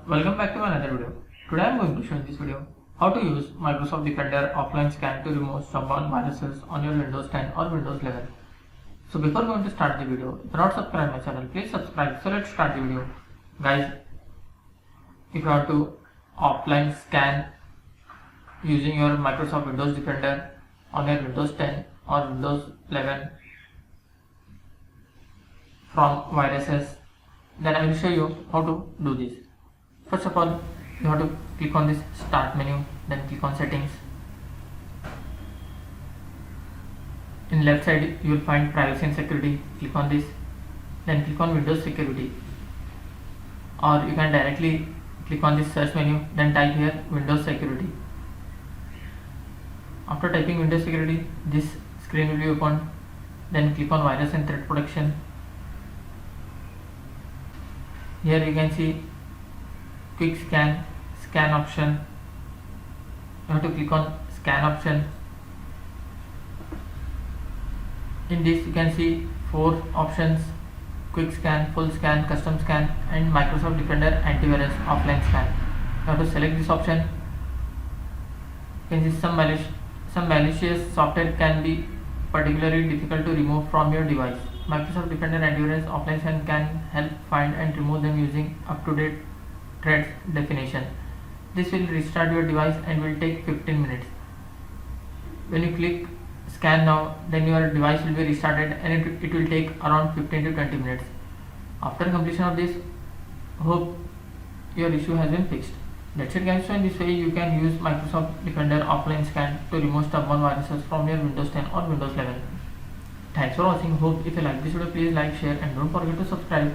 Welcome back to another video. Today I am going to show in this video how to use Microsoft Defender offline scan to remove stubborn viruses on your Windows 10 or Windows 11. So before going to start the video, if you are not subscribed my channel, please subscribe. So let's start the video. Guys, if you want to offline scan using your Microsoft Windows Defender on your Windows 10 or Windows 11 from viruses, then I will show you how to do this. First of all, you have to click on this start menu, then click on settings. In left side you will find privacy and security. Click on this, then click on Windows security, or you can directly click on this search menu, then type here Windows security. After typing Windows security, this screen will be opened. Then click on virus and threat protection. Here you can see quick scan option. You have to click on scan option. In this you can see 4 options: quick scan, full scan, custom scan, and Microsoft Defender antivirus offline scan. You have to select this option. You can see some malicious software can be particularly difficult to remove from your device. Microsoft Defender antivirus offline scan can help find and remove them using up-to-date threat definition. This will restart your device and will take 15 minutes. When you click scan now, then your device will be restarted and it will take around 15 to 20 minutes. After completion of this, hope your issue has been fixed. That's it guys. So in this way you can use Microsoft Defender offline scan to remove stubborn viruses from your Windows 10 or Windows 11. Thanks for watching. Hope if you like this video, please like, share and don't forget to subscribe.